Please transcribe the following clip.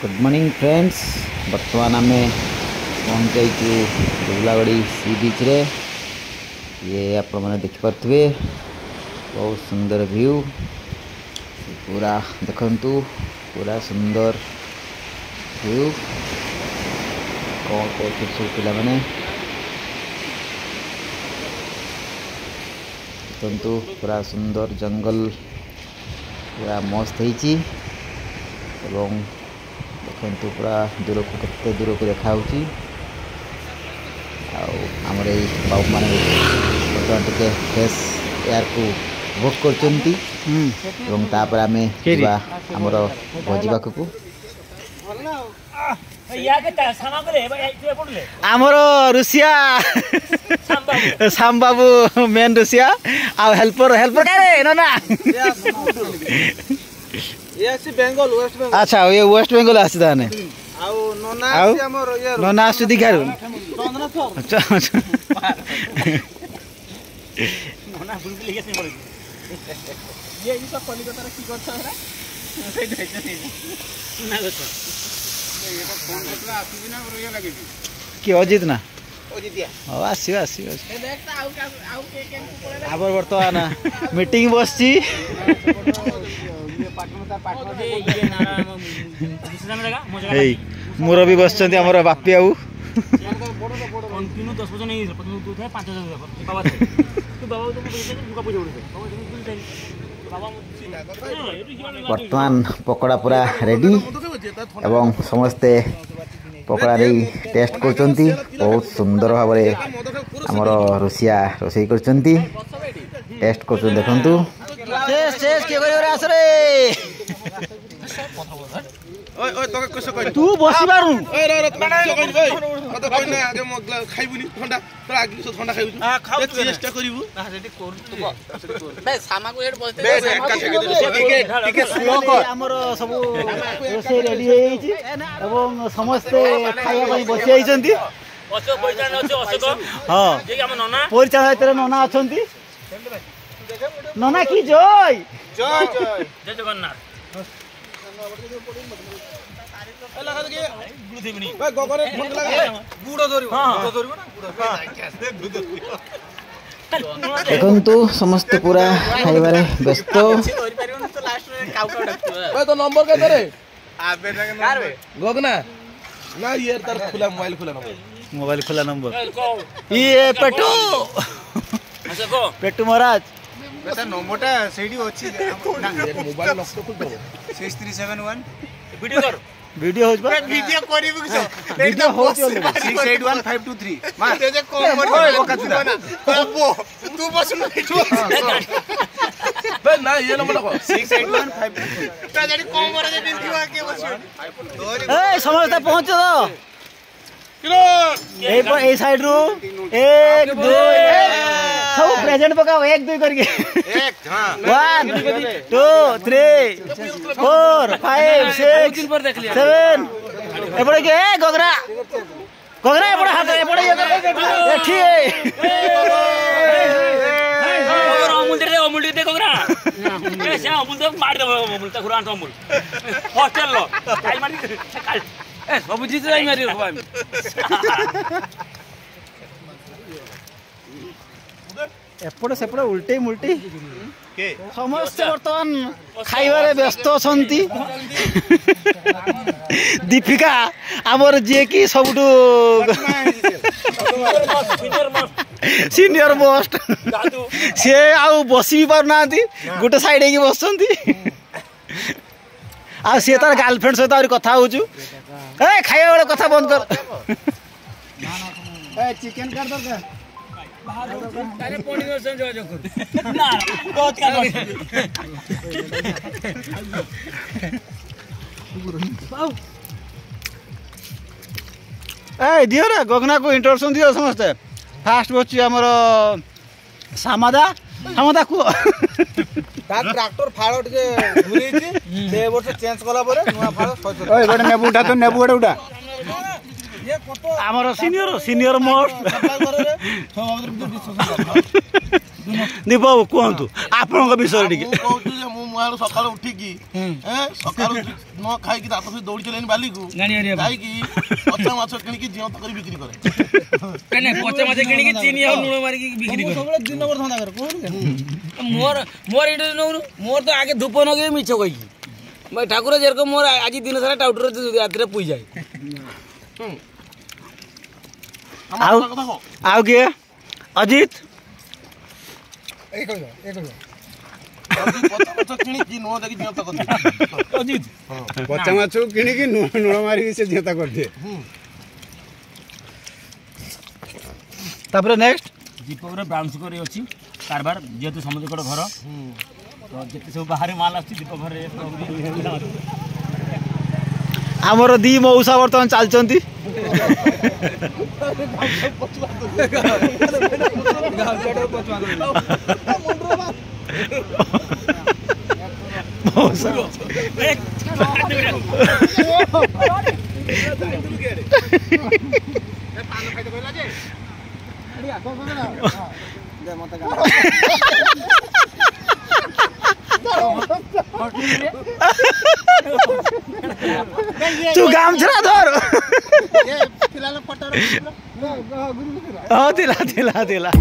Good morning friends. बर्तमान आम पहुँच जाइए दुबलागड़ी सी बीच रे। ये आप मैंने देखिपे बहुत सुंदर व्यू पूरा देखंतु पूरा सुंदर व्यू कौन कौन सब पिला माने देखंतु पूरा सुंदर जंगल पूरा मस्त होइची एवं देखंतु पूरा दूर को केते दूर को देखा होची आमर ये बाबू मैंने बर्तमान टे फ्रेश एयर को भोग करचंती एवं तापर आमे जीवा हमर भोजी पाखकु आमर रुसिया शाम बाबू मेन रुसिया आ हेल्पर हेल्पर कारे ना बेंगल वेस्ट बेंगल। अच्छा ये वेस्ट बेंगल आसी ताने आउ नोना आसी हमर ये नोना आसी दिखारु अच्छा अच्छा नोना बुलबुल लेके से पड़े ये सब कलिकता रे की करछ हमरा से दैछ नै ना गछ ये तो फोन करला आसी बिना ये लागे की अजित ना अजितिया हो आसी आसी ए देख ता आउ के पड़े आबर वर्तमान मीटिंग बसची मुरबी बस आमर बापी आउ बर्तमान पकोड़ा पूरा रेडी एवं समस्ते पकोड़ा टेस्ट करचंती बहुत सुंदर भाव आमर रोसिया रोसई करचंती टेस्ट कर देखंतु ओए ओए तो कैसे कहि तू बसी बारू ओए रे रे मते कहना आगे म खाइबुनी ठंडा तो आगे से ठंडा खाइबु चेष्टा करिवु ना सेठी कोर बे सामा को हेड बसते ठीक स्लो कर हमर सब रोसे रेडी हे छी एवं समस्त खाया पई बसी आइचंती अशोक बैठान अछि अशोक हां जे कि हम नना परिचालक नना अछंती नना की जय जय जय जय जगन्नाथ लगा दे गुड़ देबनी ओए गोगरे फोन लगा गुड़ धरिबो गुड़ धरिबो ना गुड़ देखंतु समस्त पूरा खाइबारे व्यस्त धरि परिबो तो लास्ट रे काउ काउ डकतो ओए तो नंबर के दे आबे ना कार गोगना ना ये तार खुला मोबाइल खुला नंबर ये पेटू अच्छा को पेटू महाराज बेटा नंबरटा सेडी अछि मोबाइल लॉक तो खुल दो 6371 वीडियो कर वीडियो होज बा वीडियो करिबु किछो वीडियो होज 681523 मार ते जे कम ओए बकाचुदा बो तू बस बे ना ये नंबर को 681523 ता जडी कम रे जे दिखिवा के बस ए समझता पहुंच दो किलो ए साइड रो 1 2 सब प्रेजेंट पकाओ 1 2 करके 1 हां 1 2 3 4 5 6 7 एपड़े के गोगरा गोगरा एपड़े हाथ एपड़े एठी अमूल दे गोगरा ए से अमूल दे मार दे अमूल त खुरान अमूल हॉस्टल लो काई मारी काल ए सब जीत जाई मारी खबाम एपड़े सेपड़े उल्टे मुल्टी के समस्त वर्तमान खाइबारे व्यस्त छंती दीपिका आमर जे की सबटू सीनियर मोस्ट से आउ बसी पार नांती गोटे साइड की बसछंती आ से तार गर्लफ्रेंड सहित आरी कथा होचु ए खाइबा बेले कथा बंद कर ए चिकन कर दो का तारे पॉइंट से जो कर ना बहुत का ए दियो रे गगना को इंट्रोडक्शन दियो समझते फास्ट बच्ची हमर सामादा सामादा को ता ट्रैक्टर फाळो के घुरी छी से वर्ष चेंज कला परे नुवा फाळो ओए बडे नेबू उठा तो नेबू उठा ये फोटो हमर सीनियर मोस्ट दीप बाबू कहतु आपण विषय टी मुझे सकाल उठिकी सकाल न खाई दात दौड़ी चलेनी बाली को जाइकी पचा माछ किणिकी जियंत कर बिक्री करे पचा माछ किणिकी चीनी और लूण मारिकी बिक्री करे सब दिन भर धंदा करे कोन मोर इटे नौ मोर तो आगे धूप नगे मिछ कही भाई ठाकुर जेरको मोर आज दिन सारा टाउटर रात पुई जाए आउ किए अजित अजित पचा माछ किणिकी लूण मारिकी से जियंता कर दिए तापर नेक्स्ट दीपक ब्राउन सुगर अच्छी कारबार जेहेतु समुद्र कूट घर तो जिते सब बाहर माल आस दीपक घर आमर दी मौसा बर्तमान चलती तू गामछा धर फिलहाल फटा हाँ दिला दिला दिला